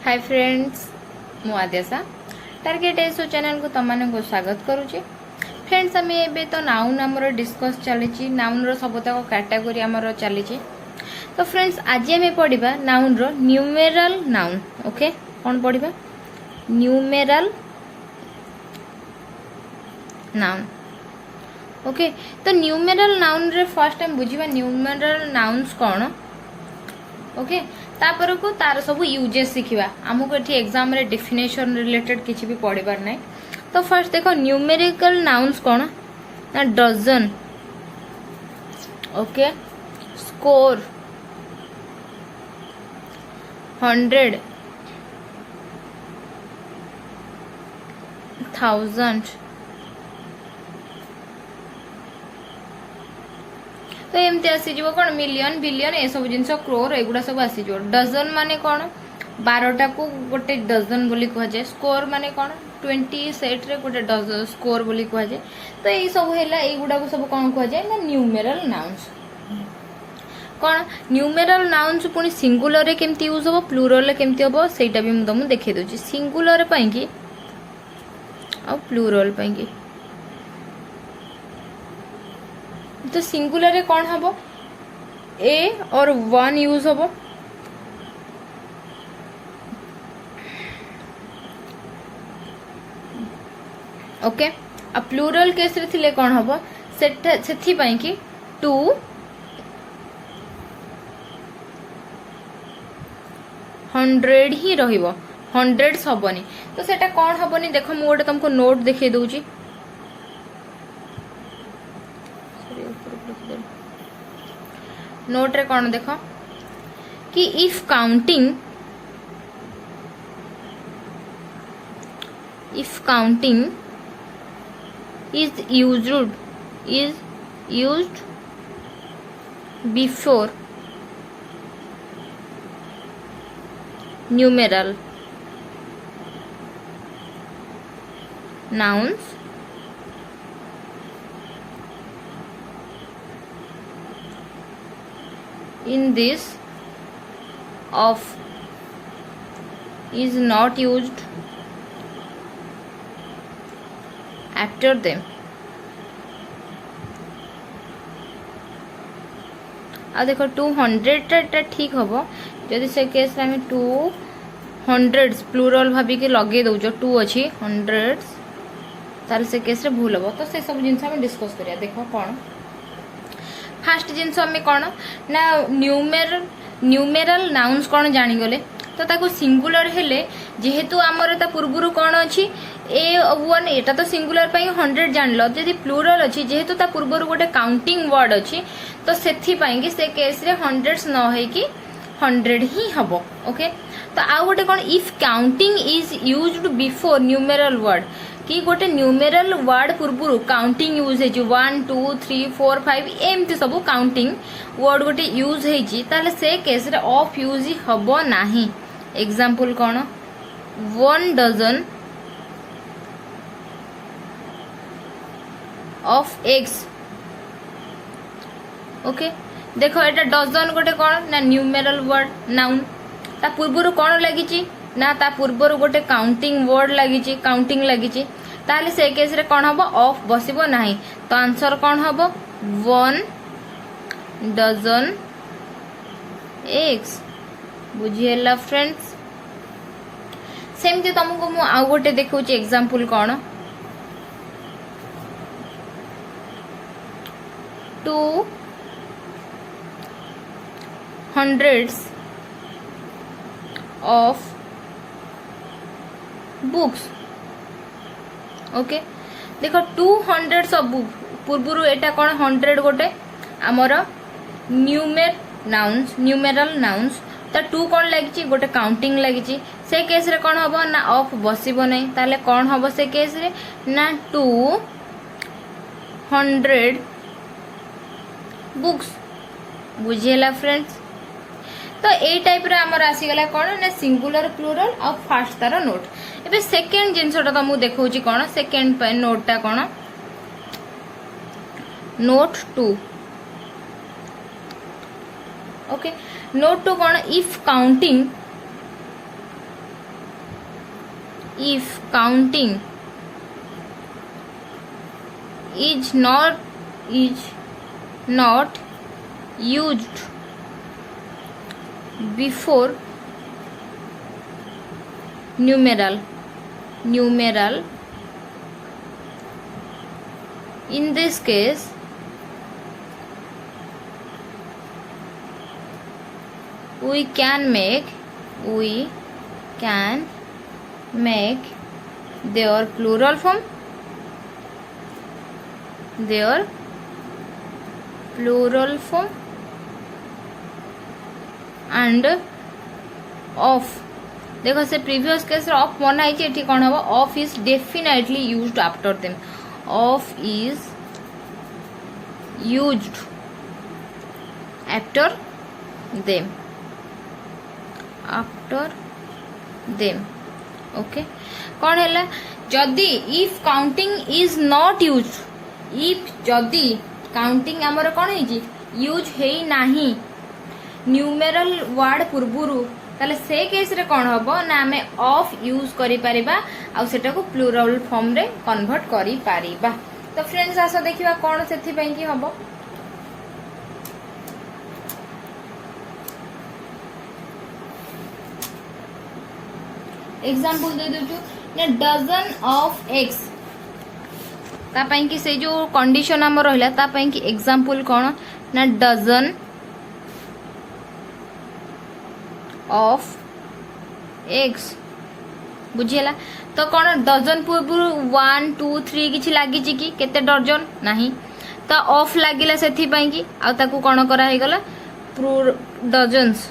Hi friends, मु Adyasha target SO channel को तुम को स्वागत करुचे। फ्रेंड्स, आम ए तो नाउन आमर डिस्कस चली नाउन रो सबतक कैटेगोरी आमर चली। तो फ्रेंड्स, आज आम पढ़ा नाउन रो न्यूमेरल नाउन। ओके, कौन पढ़ा? Numeral noun. ओके, तो न्यूमेरल नाउन रे फर्स्ट टाइम बुझा न्यूमेरल नाउन्स कौन। ओके, तापर को तार सब यूजेस शिखा। आमको ये एग्जाम रे डेफिनेशन रिलेटेड किसी भी पढ़ार ना। तो फर्स्ट देखो न्यूमेरिकल नाउन्स कौन ना डजन, ओके, स्कोर, 100, 1000। तो एमती आसीज कौन मिलियन, बिलियन, ये सब जिन क्रोर एगुड़ा सब आसीज। डजन माने कौन 12टा को गोटे डजन बोली कह जाए। स्कोर माने कौन 20 सेट रे गोटे डजन स्कोर बोली कह जाए। तो यही सब है युड़ा को सब कौन कह जाए ना न्यूमेरल नाउन्स। कौन न्यूमेरल नाउन्स पुणी सिंगुलर रे केमती यूज हो, प्लूरल रे केमती हो, सेटा भी तुमको देखै दउची। सिंगुलर पई की आ प्लूरल पई की। तो सिंगुलर रे कौन हम ए और वन यूज हम। ओके, आ प्लूरल केस रे थिले कौन हम सेथि पई कि 2, 100 ही रहिबो, 100 हबनी। तो सेटा कौन हबनी देखो, मु गोटे तुमको नोट देखै दउची। नोट रे कौन देखो कि if counting is used before numeral nouns, in this of is not used after them। आ देखो 200 ठीक हम जदि से केस आम 200 प्लूरल भाविक लगे दौच 2 अच्छी 100 तार से केस रे भूल हम। तो से सब जिन डिस्कस करिया। देखो कौन फास्ट जिनस आम कौन ना न्यूमेरल नाउन्स कौन जानीगले। तो ताको सिंगुलर हेले जेहेतु आमर ता पूर्वरु कौन अच्छी ए वन, एटा तो सिंगुलर पाई 100 जान। जदि प्लूरल अच्छी जेहेतु ता पूर्वरु गोटे काउंटिंग वर्ड अच्छी, तो सेथि पाई कि से केस रे 100 न होई कि 100 ही हबो। ओके, तो आ गोटे कौन if counting is used before numeral word कि गोटे न्यूमेरल वर्ड पूर्व काउंटिंग यूज है 1 2 3 4 5 एमती सब काउंटिंग वर्ड गोटे यूज है से केस रे ऑफ यूज हम नाही। एग्जांपल कौन 1 डजन ऑफ एग्स। ओके, देखो एटा डजन गोटे कौन ना न्यूमेरल वर्ड नाउन। ता पूर्व कौन लगी ना ता पूर्व गोटे काउंटिंग वर्ड लगी, काउंटिंग लगी। ताले से केस रे कौन हम ऑफ बसिबो नाही। तो आंसर कौन हम 1 डजन एग्स। बुझीला फ्रेंड्स? सेमती तुमको मु आउ गोटे देखौची एग्जांपल कौन 200 ऑफ बुक्स। ओके, देखो 200 ऑफ बुक पूर्व एटा कौन 100 गोटे आमर न्यूमेरल नाउन्स। तो 2 कौन लगी गोटे काउंटिंग लगी। से केस रे कौन हम ना ऑफ बसिबो नहीं। ताले कौन हम से केस रे ना 200 बुक्स। बुझेला फ्रेंड्स? तो ए टाइप रे हमर आसीगला कौन ना सिंगुलर प्लूरल और फास्ट तार नोट। एबे सेकेंड जिनसटा तुमको देखौची कौन सेकेंड नोटटा कौन नोट 2। ओके, नोट 2 कौन if counting if counting is not used before numeral in this case we can make their plural form and of देखो से प्रीवियस केस ऑफ मना है एठी कौन हम of is definitely used after them of is used after them okay कौन है जदि if counting is not used if जदि काउंटिंग आमर कौन है यूज है नाही न्यूमेरल वर्ड पूर्वरु ताले से केस रे कौन हबो ना आमे ऑफ यूज करि परिबा आ सेटा को प्लूरल फॉर्म रे कन्वर्ट करि परिबा। तो फ्रेंड्स आसो देखिबा कोन सेथि पई कि हबो एग्जांपल दे दो ना डजन ऑफ एग्स ता पई कि से जो कंडीशन हम रहला ता पई कि एग्जांपल कोन ना डजन ऑफ एग्स बुझेला। तो कौन डजन पूर्व 1 2 3 किछि लागि छि कि केते डजन नाही तो ऑफ लागिला सेथि पई कि आ ताकू कोन करा हे गला डजन्स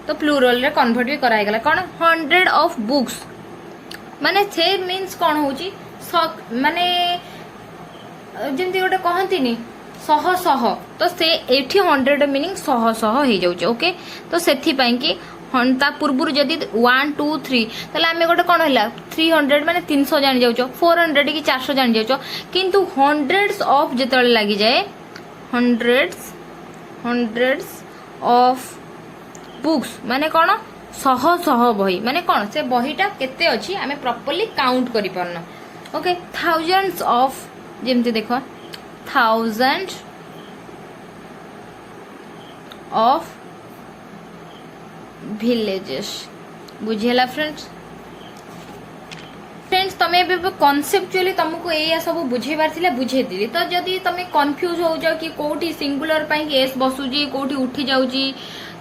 तो प्लूरल रे कन्वर्ट भी करा हे गला कोन 100 ऑफ बुक्स माने से मींस कोन होची माने जेमति गोटे कहंतिनी सह सह तो से एठी 100 मीनिंग सह सह हे जाउचे ओके। तो सेथि पई कि ता पूर्व जदि 1 2 3 ताले आमे गोटे कोन होला 300 माने 300 जानि जाउचो 400 कि 400 जानि जाउचो किंतु हंड्रेड्स ऑफ जेतले लागि जाए हंड्रेड्स ऑफ बुक्स माने कोन सह सह बही माने कोन से बहीटा केते अछि आमे प्रॉपर्ली काउंट करि परना ओके। थाउजेंड्स ऑफ जेमति देखो थाउजेंड ऑफ villages बुझेला फ्रेंड्स तमे भी कॉन्सेप्चुअली तुमको एया सब बुझेबार थिला बुझे दिली। तो जदि तमे कंफ्यूज हो जाओ कि कोठी सिंगुलर पई कि एस बसुजी कोठी उठी जाउजी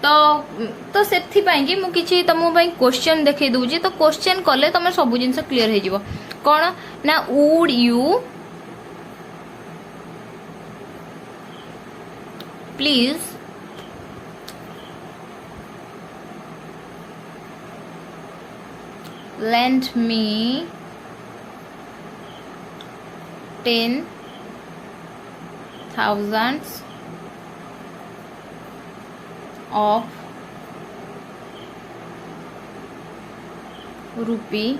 तो सेथि पई कि मु किछि तमु पई क्वेश्चन देखै दूजी तो क्वेश्चन कले तमे सब जिंस क्लियर हे जिवो कोन ना would you please lend me 10,000 of rupee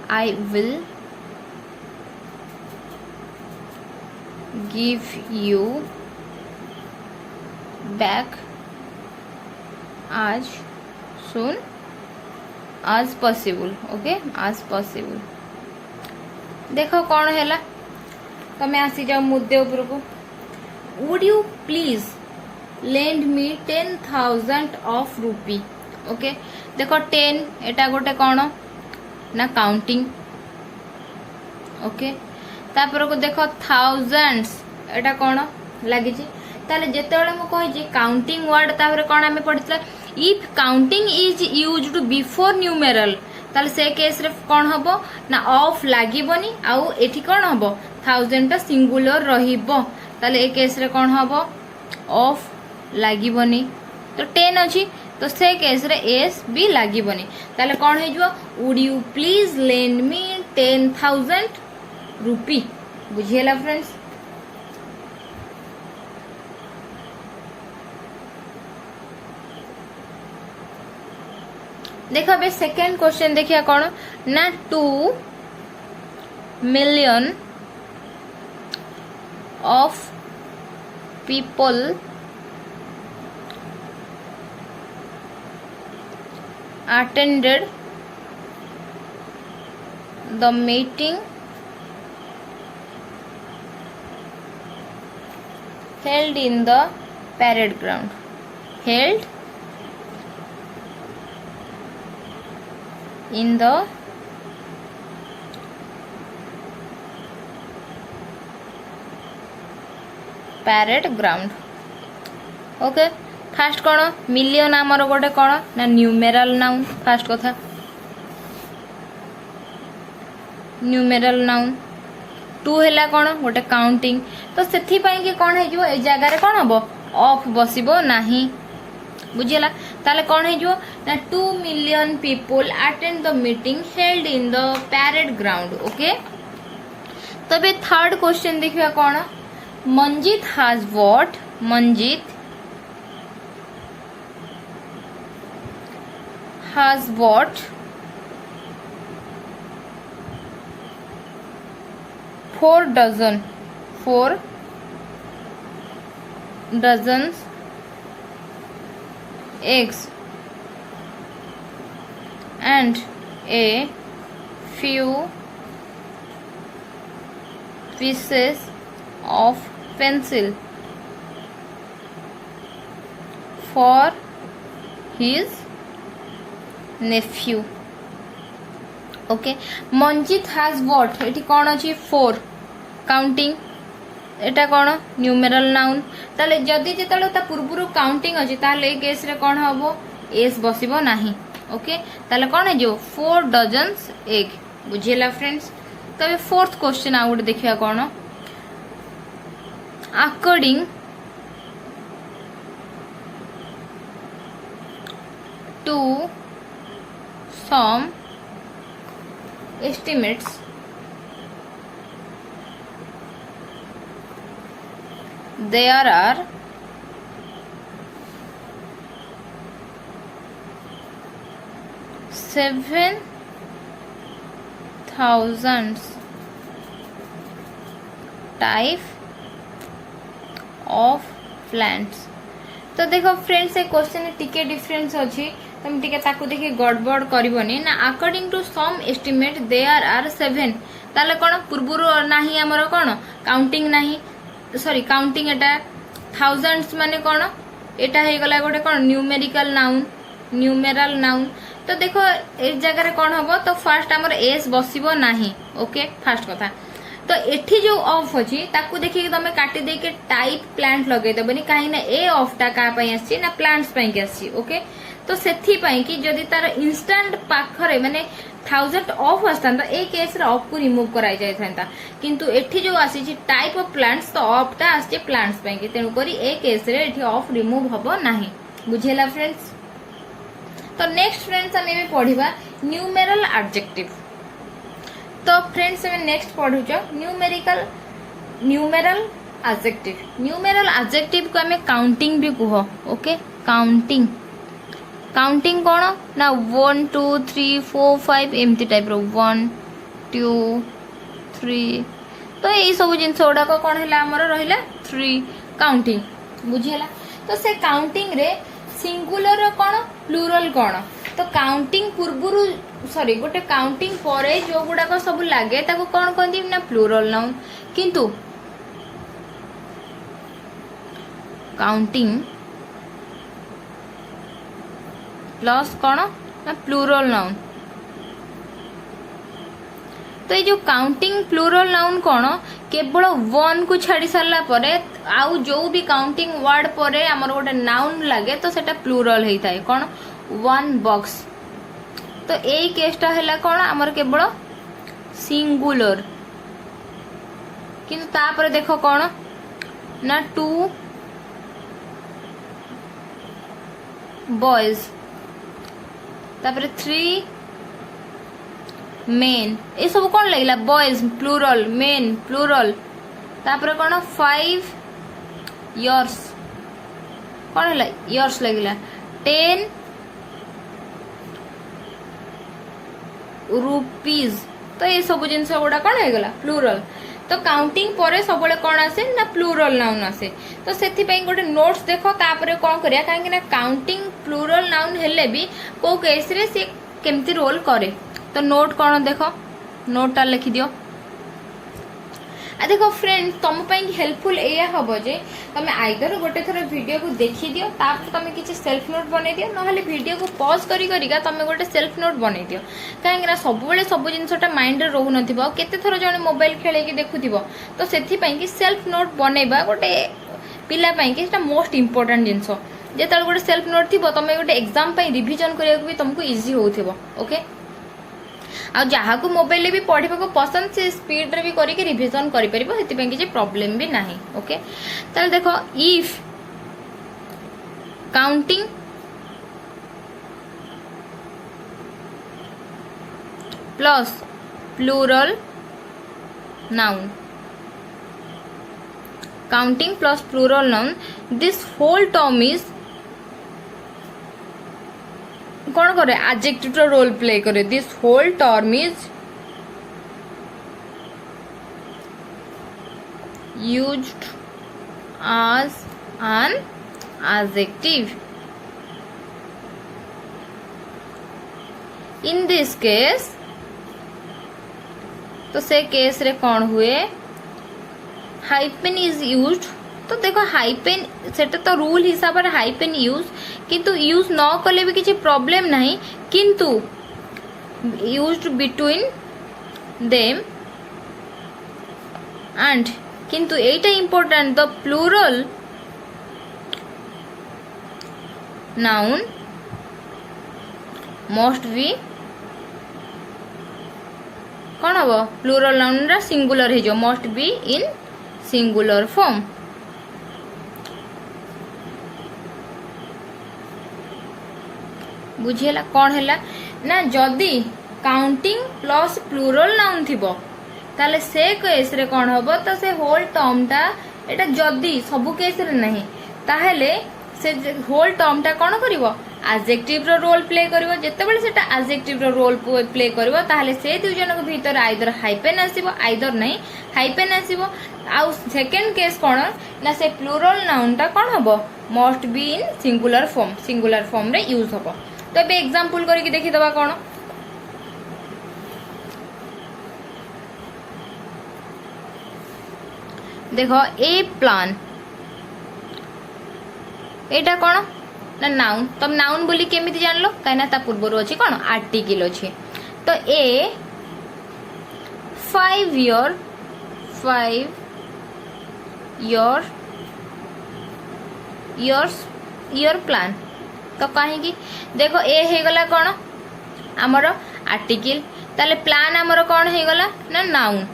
I will give you back as soon as possible okay as possible। देखो कौन है तमें आसी जाओ मुद्दे ऊपर को would you please lend me 10,000 of रूपी ओके। देखो 10 एटा गोटे कौन ना काउंटिंग ओके तापर को देखो थाउजेंड्स एटा कौन लगी ताले जेतेबेले मु कहि काउंटिंग वर्ड तापर कोन हमें पढितला if counting is used before numeral ताले से केस रे कोन हबो ना ऑफ लागिबोनी आउ एठी कोन हबो 1000 टा सिंगुलर रहिबो ताले ए केस रे कोन हबो ऑफ लागिबोनी तो 10 अछि तो से केस रे एस भी लागिबोनी ताले कोन हे जबो would you please lend me 10,000 rupee बुझियला फ्रेंड्स। देखो बे सेकेंड क्वेश्चन देखिया कौन ना 2 million of people attended the meeting held in the parade ground. Held in the parade ground. Okay fast कौन मिलियन आमर गोटे कौन ना न्यूमेराल नाउन फास्ट कथा न्यूमेराल नाउन टू है कौन गोटे काउंटिंग तो से कि कौन हो जगार कौन हम ऑफ बसब नहीं बुझीला ताले कौन हो ना 2 million people attend the meeting held in the parade ground. Okay तबे थर्ड क्वेश्चन देखिए कौन Manjit has what Manjit has what 4 dozens eggs and a few pieces of pencil for his nephew. Okay Manjit has what eighty कौन अच्छी 4 counting एटा कौन numeral noun ताले जदि जेतले ता पूर्वरु counting अछि ताले ए केस रे कौन हबो एस बसिबो नाही. ओके ताले कौन है जो 4 डजन्स एग बुझिला फ्रेंड्स. तबे फोर्थ क्वेश्चन आ गुड देखिया कौन according to some estimates there are 7,000 type of plants. तो देखो फ्रेंड्स ए क्वेश्चन टिके डिफरेंस अछि तुम टिके ताकू देखि गड़बड़ करबनी ना. According to some estimate there are 7 ताले कोन पूर्वरु नाही हमर कोन काउंटिंग नाही सॉरी काउंटिंग एटा थाउजेंड्स माने कोन एटा हे गला गोटे कोन न्यूमेरिकल नाउन न्यूमेरल नाउन. तो देखो ए जगह रे कोन हबो तो फर्स्ट हमर एस बसिबो नाही. ओके फर्स्ट कथा तो एठी जो ऑफ अछि ताकू देखि तमे काटी दे के टाइप प्लांट लगे दबनी काहे ना ए ऑफ टा का पई आसी ना प्लांट्स पई के आसी. ओके तो सेथि पई कि जदि तार इंस्टेंट पाखरे माने 1000 ऑफ आस्ता तो ए केस रे ऑफ को रिमूव कराई जाय थांता किंतु एठी जो आसी छि टाइप ऑफ प्लांट्स तो ऑफ टा आसी प्लांट्स पई के तेनु करी ए केस रे एठी ऑफ रिमूव हबो नाही. बुझेला फ्रेंड्स. तो नेक्स्ट फ्रेंड्स हम एमे पढिबा न्यूमेरल एडजेक्टिव. तो फ्रेंड्स हम नेक्स्ट पढु छ numerical numeral adjective. Numeral adjective को हमें काउंटिंग भी कहो. ओके काउंटिंग काउंटिंग कौन ना 1 2 3 4 5 एमती टाइप रो 1 2 3 तो यही सब जिनस गुड़ा कौन है आमर रहा 3 काउंटिंग बुझीला. तो से काउंटिंग रे सिंगुलर कौन प्लूरल कौन तो काउंटिंग पूर्वरु सॉरी गोटे काउंटिंग परे जो गुड़ाक सब लगे ताको कौन कहती ना प्लूरल नाउन किंतु काउंटिंग प्लस कौन ना प्लूरल नाउन. तो ये जो काउंटिंग प्लूरल नाउन कौन केवल 1 को छाड़ी सारा परे आउ जो भी काउंटिंग वर्ड परे हमर गोटे नाउन लगे तो सेटा प्लूरल होता है कौन 1 बॉक्स. तो यही केसटा है कौन हमर केवल सिंगुलर किंतु तापर देखो कौन ना 2 बॉयज तापर 3 मेन ये सब कौन लगे बॉयज प्लूरल मेन प्लूरल तापर कौन 5 इयर्स कौन है इयर्स लगे 10 रुपीज. तो ये सब जिन गुड़ा कौन है प्लूरल तो काउंटिंग पर सब कौन आसे ना प्लूरल नाउन आसे। तो से गोटे नोट्स देख तापर कौन करिया कहीं ना काउंटिंग प्लूरल नाउन हेले भी को केस रे से केमती रोल करे। तो नोट कौन देख नोटा लिखि दियो। देखो फ्रेंड्स तुम हेल्पफुल या हम जे तुम आइदर गोटे थर वीडियो को देखी दियो तापर तुम किसी सेल्फ नोट बन दियो ना वीडियो को पॉज करिका तुम गोटे सेल्फ नोट बन दियो कहीं सब सब जिनसा माइंड रे रोहु नथिबो केते थर जने मोबाइल खेले कि देखुथिबो। तो सेथि पई कि सेल्फ नोट बनैबा गोटे पिला पई कि सेटा मोस्ट इंपोर्टेंट जिंस जेतल गोटे सेल्फ नोट थिबो तुम गोटे एग्जाम पई रिवीजन करिया भी तुमको इजी होउथिबो। ओके आ जहाँ को मोबाइल भी पढ़ा को पसंद से स्पीड रे भी करके रिवीजन करि परिबो हेति किसी प्रॉब्लम भी नहीं। ओके ताले देखो if counting plus plural noun counting plus plural noun this whole term is कौन करे एडजेक्टिव रोल प्ले करे। This whole term is used as an adjective. In this case तो से केस रे कौन हुए हाइपेन इज यूज्ड। तो देखो हाइपेन सेटा तो रूल हिसाब से हाइपेन यूज किंतु यूज न कले भी किसी प्रॉब्लम नहीं किंतु यूज्ड बिटवीन देम एंड किंतु एटा important the plural noun must be कौन हम प्लूरल नाउन रा सिंगुलर हो must be in singular form. बुझीला कौन है ना जदि काउंटिंग प्लस प्लूरल नाउन थिबो ताले से केस रे कौन हम तो से होल टर्म टा एटा जदि सबु केस रे नहीं ताहेले से होल टर्म टा कौन करिवो एडजेक्टिव रो रोल प्ले करिवो। जेतेबेले सेटा एडजेक्टिव रो रोल प्ले करिवो ताहेले से दुई जन के भीतर आइदर हाइपेन आसीबो आइदर नहीं हाइपेन आसीबो। आउ सेकंड केस कौन ना से प्लूरल नाउन टा कौन हम must be in singular form रे यूज हम। तो ए एग्जांपल करके देखि दबा कौन देखो ए प्लान एटा कौन ना नाउन। तब नाउन बोली केमिति जान लो कहीं ता पूर्वर अच्छी कौन आर्टिकल अच्छी। तो ए 5 year प्लान। तो कहीं देखो ए हे गला कौन आमर आर्टिकल ताले प्लान आमर कौन हे गला ना नाउन।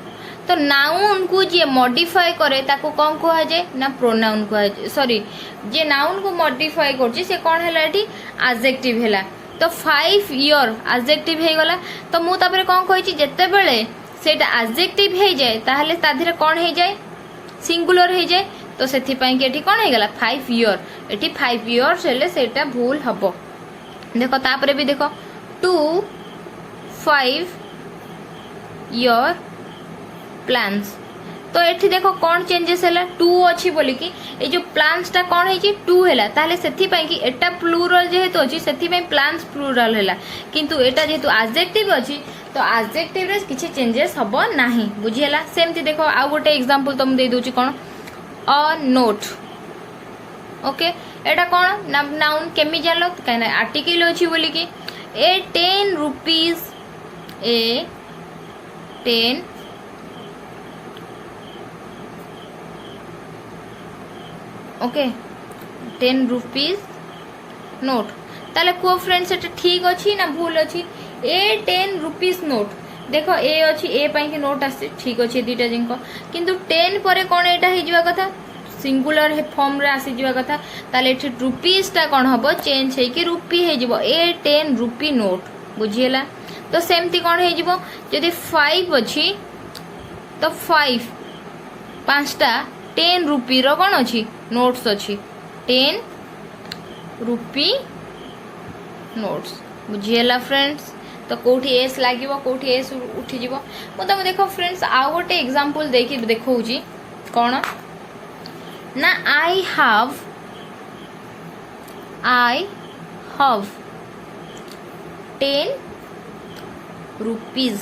तो नाउन को जे मॉडिफाई करे ताको कौन कहा जाए ना प्रोनाउन कहा जाए सॉरी जे नाउन को मॉडिफाई करछि से कौन हैला एठी एडजेक्टिव हैला। तो 5 year एडजेक्टिव हे गला। तो मु तापर कौन कहिछि जत्ते बेले सेटा एडजेक्टिव हे जाए ताहले ताधिरे कौन हे जाए सिंगुलर हे जाए। तो सेथि पई कि एठी कौन हे गला 5 year एठी 5 years हेले सेटा भूल हबो। देखो तापर भी देखो 2 5 year प्लान्स। तो एठी देखो कौन चेंजेस हैला 2 अच्छी बोली कि ए जो प्लान्स टा कौन है 2 हैला ताले सेथि पई कि एटा प्लूरल जेहेतु अछि सेथि पई प्लान्स प्लूरल हैला किंतु एटा जेहेतु एडजेक्टिव अछि तो एडजेक्टिव रे किछि चेंजेस हबो नाही। बुझियला सेमति देखो आ गोटे एग्जांपल तुम दे दोछि कोन a note. Okay Etah cone noun केमि जानलो काइना आर्टिकल अछि बोली कि ए 10 रुपीस ए 10 ओके 10 रुपीस नोट। ताले को फ्रेंड्स सेटा ठीक अछि ना भूल अछि ए 10 रुपीस नोट। देखो ए अछि ए पई कि नोट आसे ठीक अछि दीटा जिंको किंतु 10 परे कोन एटा हि जिवा कथा सिंगुलर हे फॉर्म रे आसी जिवा कथा ताले एठी रुपीस टा कोन हबो चेंज हे कि रुपी हे जिवो ए 10 रुपी नोट। बुझियला तो सेमति कोन हे जिवो यदि 5 अछि तो 5 पांचटा 10 रुपी रो कोन अछि नोट्स अच्छी 10 रुपी नोट्स। बुझिएला फ्रेंड्स तो कोठी एस लागिवो कोठी एस उठी जीवो मु तुम देखो फ्रेंड्स आउ गोटे एग्जांपल देखि देखौजी कोन ना आई हैव 10 रुपीज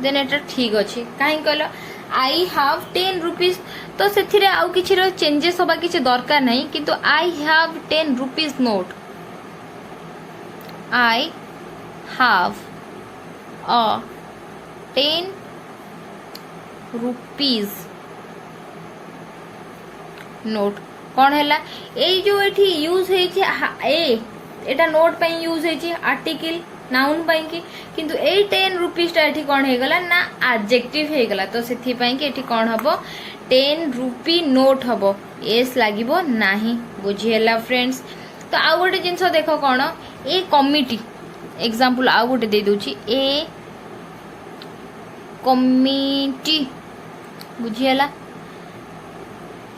देन एटा ठीक अछि काहे कहलो आई हैव 10 रुपीज तो सेथिरे आउ किछि रो चेंजेस होबा किछि दरकार नहीं किंतु I have 10 rupees note I have a 10 rupees note कौन है ए जो एठी यूज है एटा नोट पे यूज है आर्टिकल नाउन पाई कि किंतु ए 10 रुपीज टा एठी कौन है गला ना एडजेक्टिव है गला तो सेथि पाई कि एठी कौन हबो 10 रुपी नोट हबो एस लागिबो नाही बुझिएला फ्रेंड्स। तो आउ गोटे जिंस देखो कौन ए कमिटी एग्जांपल आउ गोटे दे दोची ए कमिटी बुझिएला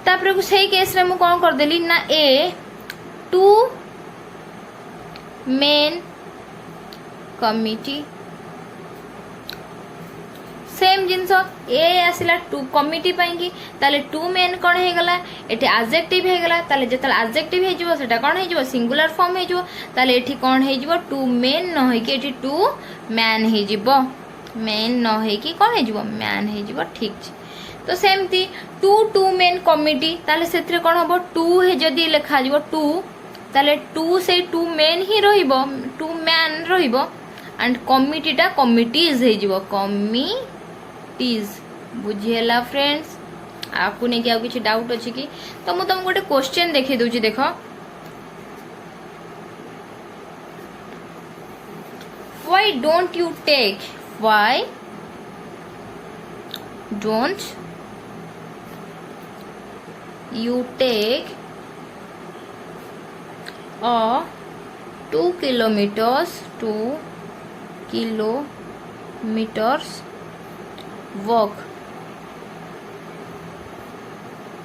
तापर से केस रे मु कौन कर देली ना ए 2 मेन कमिटी सेम जिनस ए आसिला 2 कमिटी पाई कि ताले 2 मेन कौन हे गला एठी एडजेक्टिव हे गला ताले जेतल एडजेक्टिव हे जिवो सेटा कौन हे जिवो सिंगुलर फॉर्म हे जिवो ताले एठी कौन हे जिवो 2 मेन न हे कि एठी 2 मैन हे जिवो मेन न हे कि कौन हे जिवो मैन हे जिवो ठीक छै। तो सेमती 2 मेन कमिटी ताले सेथरे कोन हबो 2 हे जदी लेखा जिवो 2 ताले 2 से 2 मेन ही रहिबो 2 मैन रहिबो एंड कमिटीटा कमिटीज हे जिवो कमिटीज बुझिएला फ्रेंड्स। आपको ने क्या किछि डाउट अछि कि तो मु तुम गोटे क्वेश्चन देखि दोछि देखो why don't you take you take a 2 kilometers walk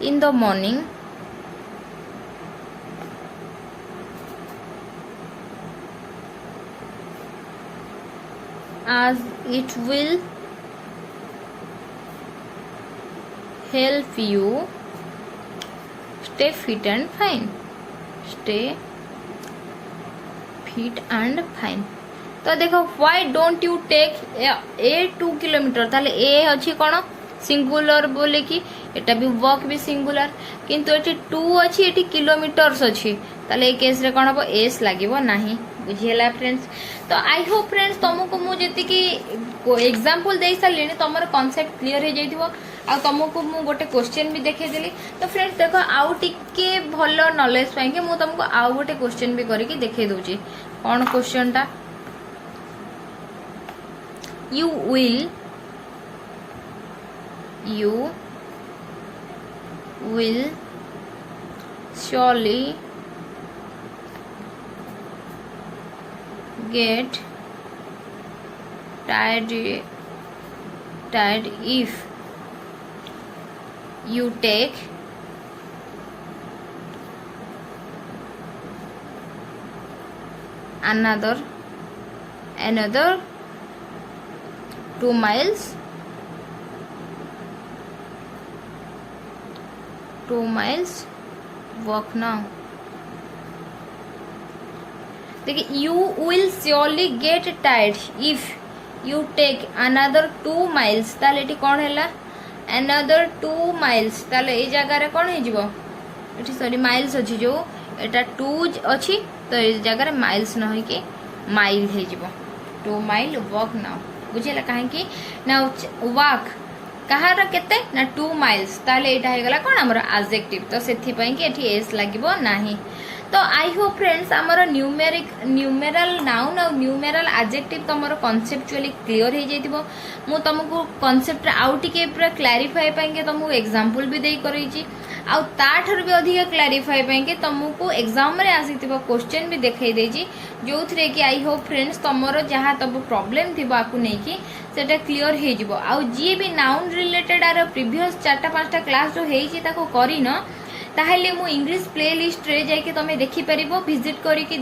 in the morning as it will help you stay fit and fine तो देखो why don't you take a 2 kilometre ताले ए अछि कोन सिंगुलर बोले कि एटा भी वर्क भी सिंगुलर किंतु एटी 2 अछि एटी किलोमीटर्स अछि ताले ए केस रे कोन हबो एस लागिवो नाही बुझिएला फ्रेंड्स। तो आई होप फ्रेंड्स तुमको मु जति कि एग्जांपल दे सालेनी तमर कांसेप्ट क्लियर हो जाइथिबो आ तुमको मु गोटे क्वेश्चन भी देखे देली। तो फ्रेंड्स देखो आउ टिके भलो नॉलेज पाई कि मु तुमको आउ गोटे क्वेश्चन भी करी कि देखे दोची कोन क्वेश्चन टा you will surely get tired if you take another 2 miles walk now देखिए you will surely get tired if you take another 2 miles ताले एटी कोन हैला another 2 miles ताले ए जगह रे कोन हे जिवो एटी सॉरी माइल्स अछि जो एटा 2 अछि तो ए जगह रे माइल्स न होई के माइल हे जिवो 2 माइल वॉक नाउ बुझेला काहे कि ना वॉक कहार केते ना 2 माइल्स ताले एटा हे गला कोन हमर एडजेक्टिव तो सेथि पई कि एठी एस लागिवो नाही। तो आई होप फ्रेंड्स आमर न्यूमेरल नाउन और न्यूमेरल एडजेक्टिव तमर कॉन्सेप्चुअली क्लियर हो जाइतिबो मु तुमको कॉन्सेप्ट आउ टिके पूरा क्लैरिफाई पाएंगे तुमको एग्जांपल भी देई करैछि आउ ताठर भी अधिक क्लैरिफाई पाएंगे तुमको एग्जाम रे आसीतिबो क्वेश्चन भी देखाई देछि जोथरे कि आई होप फ्रेंड्स तमरो जहा तब प्रॉब्लम थिबो आकु नै कि सेटा क्लियर हो जिवो आउ जे भी नाउन रिलेटेड आर प्रीवियस 4-5टा क्लास जो हेछि ताको करिन ताहले मु इंग्लिश प्लेलिस्ट रे जाके तमे देखि परिबो विजिट करी कि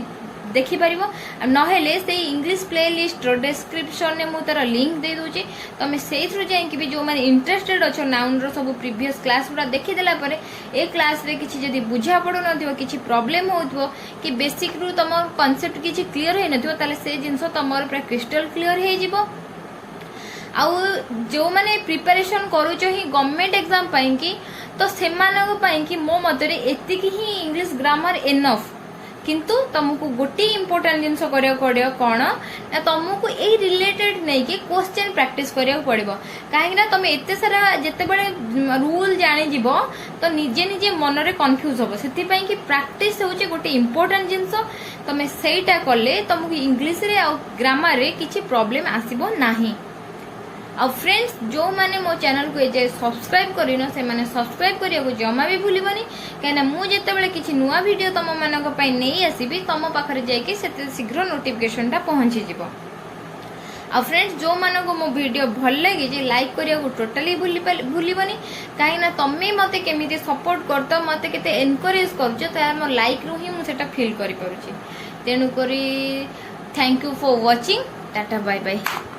देखि परिबो नहेले से इंग्लिश प्लेलिस्ट डिस्क्रिप्शन में मु तार लिंक दे दूची तमे सेइ थ्रू जाई कि भी जो माने इंटरेस्टेड अछो नाउन रो सब प्रीवियस क्लास पूरा देखि देला परे ए क्लास रे किछि जदी बुझा पडो नथिबो किछि प्रॉब्लम होतबो कि बेसिक रू तम कांसेप्ट किछि क्लियर हे नथिबो ताले से जिंसो तमर पूरा क्रिस्टल क्लियर हे जिवो आउ जो माने प्रिपरेशन करूचो ही गवर्नमेंट एग्जाम पाई कि तो सेमानक पाई कि मो मतरे एतिकी ही इंग्लिश ग्रामर एनफ किंतु तुमको गोटे इंपोर्टेंट जिनस करिया पड़ियो कोन ना तुमको ए रिलेटेड नै कि क्वेश्चन प्रैक्टिस करिया पड़िबो काहे ना तुम एते सारा जते बडे रूल जानि जिवो तो निजे निजे मन रे कंफ्यूज होबो सेति पई कि प्रैक्टिस होचे गोटे इंपोर्टेंट जिनस तुम सेटा करले तुमको इंग्लिश रे आ ग्रामर रे किछि प्रॉब्लम आसीबो नाही आ फ्रेंड्स जो माने मो चैनल को एजे सब्सक्राइब करिनो से माने सब्सक्राइब करिया को जमा भी भूलिबनी कहना मु जते बेले किछि नुवा वीडियो तम मानक पई नै आसीबी तम पाखरे जाय कि सेते शीघ्र नोटिफिकेशन टा पहुंची जिवो आ फ्रेंड्स जो मानक मो वीडियो भल लागे जे लाइक करिया को टोटली भूलिबनी काहे ना तमे मते केमिति सपोर्ट करतो मते केते एनकरेज करजो त मो लाइक रू ही मु सेटा फील करि परुची तेनु करी thank you for watching tata bye bye.